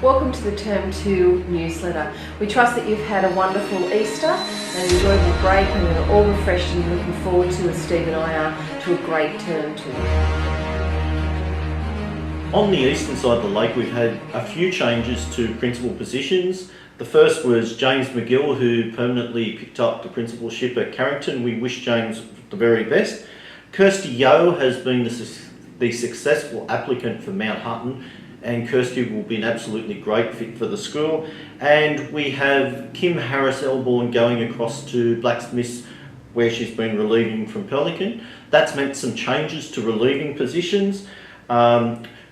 Welcome to the Term 2 newsletter. We trust that you've had a wonderful Easter, an enjoyable break, and are all refreshed and looking forward to, as Steve and I are, to a great Term 2. On the eastern side of the lake, we've had a few changes to principal positions. The first was James McGill, who permanently picked up the principalship at Carrington. We wish James the very best. Kirsty Yeo has been the successful applicant for Mount Hutton, and Kirsty will be an absolutely great fit for the school. And we have Kim Harris-Elborn going across to Blacksmiths, where she's been relieving from Pelican. That's meant some changes to relieving positions.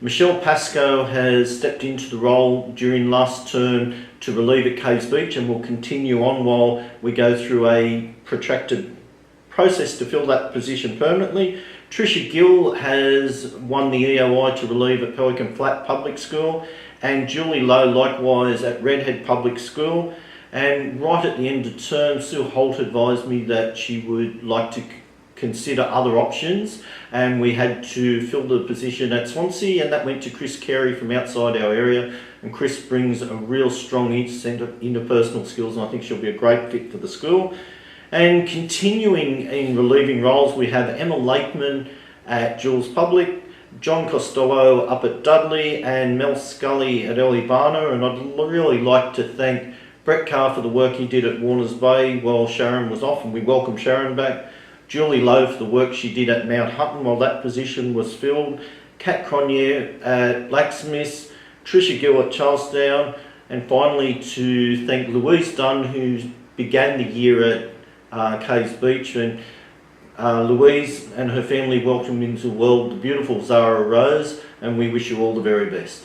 Michelle Pascoe has stepped into the role during last term to relieve at Caves Beach, and will continue on while we go through a protracted process to fill that position permanently. Tricia Gill has won the EOI to relieve at Pelican Flat Public School, and Julie Lowe likewise at Redhead Public School. And right at the end of term, Sue Holt advised me that she would like to consider other options, and we had to fill the position at Swansea, and that went to Chris Carey from outside our area. And Chris brings a real strong interpersonal skills, and I think she'll be a great fit for the school. And continuing in relieving roles, we have Emma Lakeman at Jules Public, John Costello up at Dudley, and Mel Scully at Elibarna. And I'd really like to thank Brett Carr for the work he did at Warners Bay while Sharon was off, and we welcome Sharon back. Julie Lowe for the work she did at Mount Hutton while that position was filled. Kat Cronje at Blacksmiths, Tricia Gill at Charlestown, and finally to thank Louise Dunn, who began the year at Caves Beach, and Louise and her family welcome into the world the beautiful Zara Rose, and we wish you all the very best.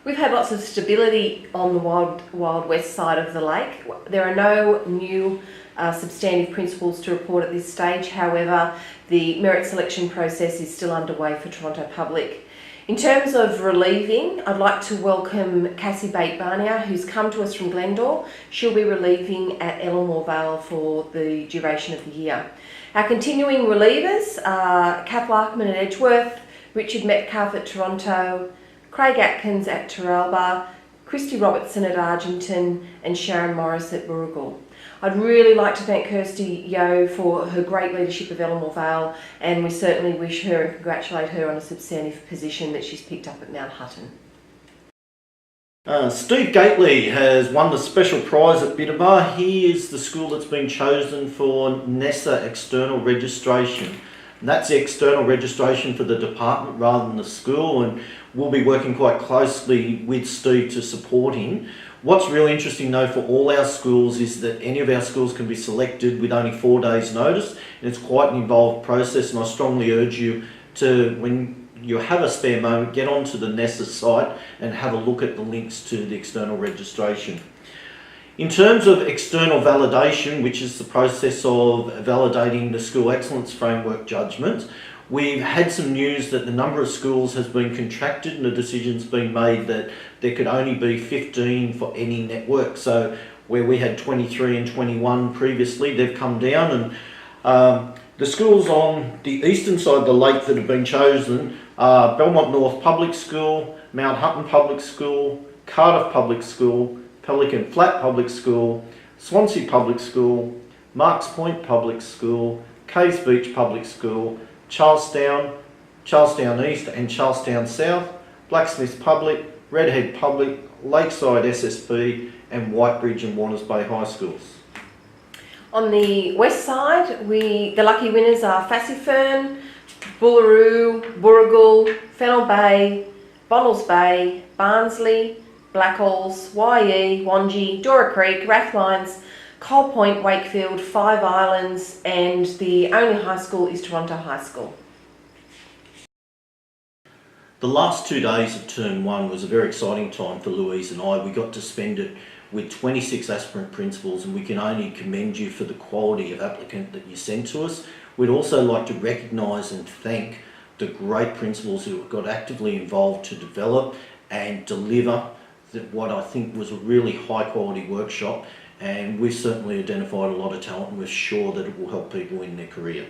We've had lots of stability on the wild west side of the lake. There are no new substantive principals to report at this stage. However, the merit selection process is still underway for Toronto Public. In terms of relieving, I'd like to welcome Cassie Bate-Barnier, who's come to us from Glendore. She'll be relieving at Elmore Vale for the duration of the year. Our continuing relievers are Kath Larkman at Edgeworth, Richard Metcalf at Toronto, Craig Atkins at Terralba, Christy Robertson at Argenton, and Sharon Morris at Burrigal. I'd really like to thank Kirsty Yeo for her great leadership of Elmore Vale, and we certainly wish her and congratulate her on a substantive position that she's picked up at Mount Hutton. Steve Gately has won the special prize at Bidaba. He is the school that's been chosen for NESA external registration. And that's the external registration for the department rather than the school, and we'll be working quite closely with Steve to support him. What's really interesting though for all our schools is that any of our schools can be selected with only 4 days notice, and it's quite an involved process, and I strongly urge you to, when you have a spare moment, get onto the NESA site and have a look at the links to the external registration. In terms of external validation, which is the process of validating the School Excellence Framework judgments, we've had some news that the number of schools has been contracted, and the decision's been made that there could only be 15 for any network. So where we had 23 and 21 previously, they've come down, and the schools on the eastern side of the lake that have been chosen are Belmont North Public School, Mount Hutton Public School, Cardiff Public School, Pelican Flat Public School, Swansea Public School, Marks Point Public School, Caves Beach Public School, Charlestown, Charlestown East and Charlestown South, Blacksmiths Public, Redhead Public, Lakeside SSB, and Whitebridge and Warners Bay High Schools. On the west side, the lucky winners are Fassifern, Bullaroo, Burrigal, Fennell Bay, Bonnells Bay, Barnsley, Blackhalls, YE, Wangi, Dora Creek, Rathmines, Coal Point, Wakefield, Five Islands, and the only high school is Toronto High School. The last 2 days of Term 1 was a very exciting time for Louise and I. We got to spend it with 26 aspirant principals, and we can only commend you for the quality of applicant that you sent to us. We'd also like to recognise and thank the great principals who got actively involved to develop and deliver what I think was a really high quality workshop, and we've certainly identified a lot of talent, and we're sure that it will help people in their career.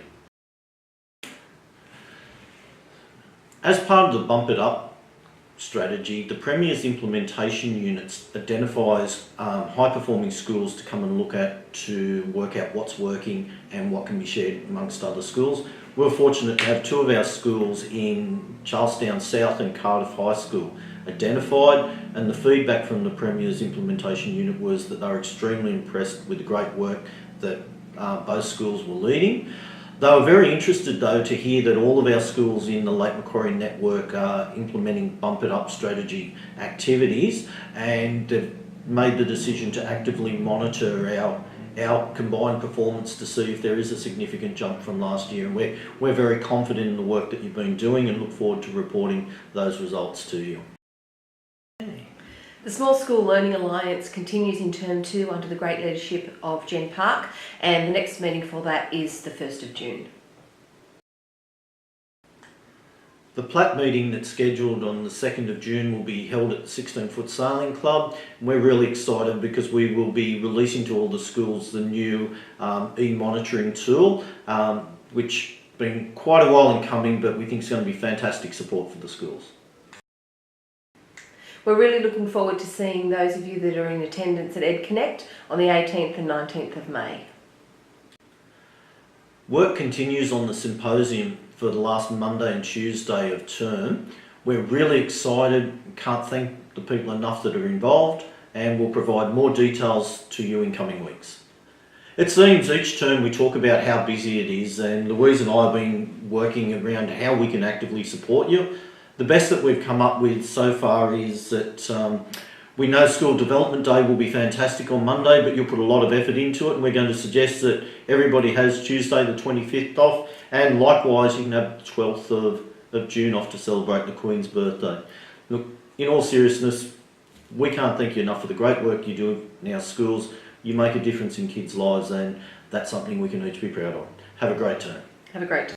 As part of the Bump It Up strategy, the Premier's implementation units identifies high-performing schools to come and look at to work out what's working and what can be shared amongst other schools. We're fortunate to have two of our schools in Charlestown South and Cardiff High School identified, and the feedback from the Premier's implementation unit was that they were extremely impressed with the great work that both schools were leading. They were very interested though to hear that all of our schools in the Lake Macquarie network are implementing bump it up strategy activities, and they've made the decision to actively monitor our combined performance to see if there is a significant jump from last year, and we're very confident in the work that you've been doing and look forward to reporting those results to you. The Small School Learning Alliance continues in Term 2 under the great leadership of Jen Park, and the next meeting for that is the 1st of June. The PLAT meeting that's scheduled on the 2nd of June will be held at the 16 Foot Sailing Club. We're really excited because we will be releasing to all the schools the new e-monitoring tool, which has been quite a while in coming, but we think is going to be fantastic support for the schools. We're really looking forward to seeing those of you that are in attendance at EdConnect on the 18th and 19th of May. Work continues on the symposium for the last Monday and Tuesday of term. We're really excited and can't thank the people enough that are involved, and we'll provide more details to you in coming weeks. It seems each term we talk about how busy it is, and Louise and I have been working around how we can actively support you. The best that we've come up with so far is that we know School Development Day will be fantastic on Monday, but you'll put a lot of effort into it, and we're going to suggest that everybody has Tuesday the 25th off, and likewise you can have the 12th of June off to celebrate the Queen's birthday. Look, in all seriousness, we can't thank you enough for the great work you do in our schools. You make a difference in kids' lives, and that's something we can each be proud of. Have a great term. Have a great time.